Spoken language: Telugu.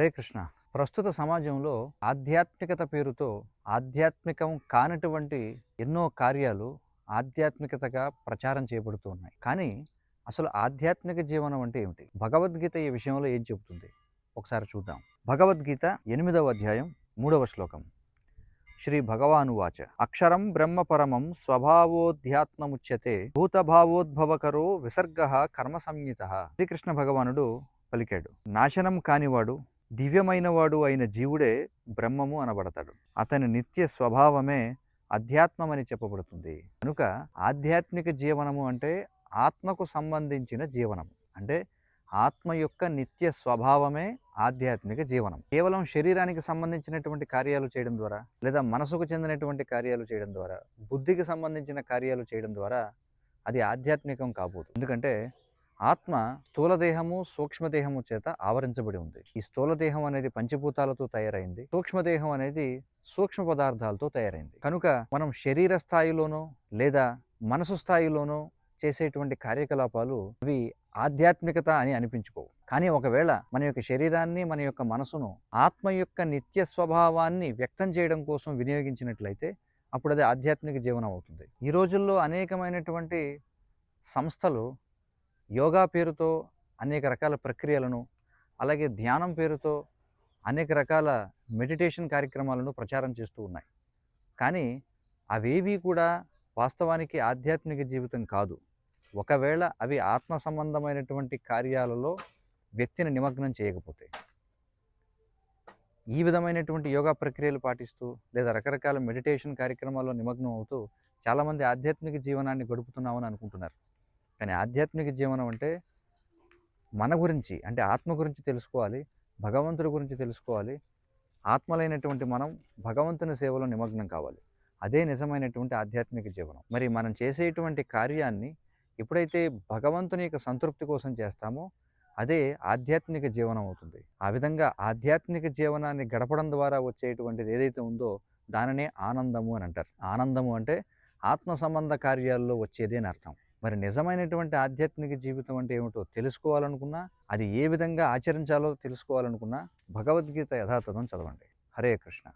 హరే కృష్ణ. ప్రస్తుత సమాజంలో ఆధ్యాత్మికత పేరుతో ఆధ్యాత్మికం కానటువంటి ఎన్నో కార్యాలు ఆధ్యాత్మికతగా ప్రచారం చేయబడుతూ ఉన్నాయి. కానీ అసలు ఆధ్యాత్మిక జీవనం అంటే ఏమిటి? భగవద్గీత ఈ విషయంలో ఏం చెబుతుంది? ఒకసారి చూద్దాం. భగవద్గీత 8వ అధ్యాయం 3వ శ్లోకం. శ్రీ భగవానువాచ అక్షరం బ్రహ్మ పరమం స్వభావోధ్యాత్మముచ్యతే భూతభావోద్భవకరో విసర్గ కర్మ సంయుత. శ్రీకృష్ణ భగవానుడు పలికాడు, నాశనం కానివాడు దివ్యమైనవాడు అయిన జీవుడే బ్రహ్మము అనబడతాడు. అతని నిత్య స్వభావమే అధ్యాత్మమని చెప్పబడుతుంది. కనుక ఆధ్యాత్మిక జీవనము అంటే ఆత్మకు సంబంధించిన జీవనము. అంటే ఆత్మ యొక్క నిత్య స్వభావమే ఆధ్యాత్మిక జీవనం. కేవలం శరీరానికి సంబంధించినటువంటి కార్యాలు చేయడం ద్వారా, లేదా మనసుకు చెందినటువంటి కార్యాలు చేయడం ద్వారా, బుద్ధికి సంబంధించిన కార్యాలు చేయడం ద్వారా అది ఆధ్యాత్మికం కాబోదు. ఎందుకంటే ఆత్మ స్థూలదేహము సూక్ష్మదేహము చేత ఆవరించబడి ఉంది. ఈ స్థూలదేహం అనేది పంచభూతాలతో తయారైంది, సూక్ష్మదేహం అనేది సూక్ష్మ పదార్థాలతో తయారైంది. కనుక మనం శరీర స్థాయిలోనో లేదా మనసు స్థాయిలోనో చేసేటువంటి కార్యకలాపాలు అవి ఆధ్యాత్మికత అని అనిపించుకోవు. కానీ ఒకవేళ మన యొక్క శరీరాన్ని, మన యొక్క మనసును ఆత్మ యొక్క నిత్య స్వభావాన్ని వ్యక్తం చేయడం కోసం వినియోగించినట్లయితే అప్పుడు అది ఆధ్యాత్మిక జీవనం అవుతుంది. ఈ రోజుల్లో అనేకమైనటువంటి సంస్థలు యోగా పేరుతో అనేక రకాల ప్రక్రియలను, అలాగే ధ్యానం పేరుతో అనేక రకాల మెడిటేషన్ కార్యక్రమాలను ప్రచారం చేస్తూ ఉన్నాయి. కానీ అవేవి కూడా వాస్తవానికి ఆధ్యాత్మిక జీవితం కాదు. ఒకవేళ అవి ఆత్మ సంబంధమైనటువంటి కార్యాలలో వ్యక్తిని నిమగ్నం చేయకపోతే. ఈ విధమైనటువంటి యోగా ప్రక్రియలు పాటిస్తూ లేదా రకరకాల మెడిటేషన్ కార్యక్రమాల్లో నిమగ్నం అవుతూ చాలామంది ఆధ్యాత్మిక జీవనాన్ని గడుపుతున్నామని అనుకుంటున్నారు. కానీ ఆధ్యాత్మిక జీవనం అంటే మన గురించి, అంటే ఆత్మ గురించి తెలుసుకోవాలి, భగవంతుడి గురించి తెలుసుకోవాలి. ఆత్మలైనటువంటి మనం భగవంతుని సేవలో నిమగ్నం కావాలి. అదే నిజమైనటువంటి ఆధ్యాత్మిక జీవనం. మరి మనం చేసేటువంటి కార్యాన్ని ఎప్పుడైతే భగవంతుని యొక్క సంతృప్తి కోసం చేస్తామో అదే ఆధ్యాత్మిక జీవనం అవుతుంది. ఆ విధంగా ఆధ్యాత్మిక జీవనాన్ని గడపడం ద్వారా వచ్చేటువంటిది ఏదైతే ఉందో దానినే ఆనందము అని అంటారు. ఆనందము అంటే ఆత్మ సంబంధ కార్యాల్లో వచ్చేది అని అర్థం. మరి నిజమైనటువంటి ఆధ్యాత్మిక జీవితం అంటే ఏమిటో తెలుసుకోవాలనుకున్నా, అది ఏ విధంగా ఆచరించాలో తెలుసుకోవాలనుకున్నా భగవద్గీత యథాతథం చదవండి. హరే కృష్ణ.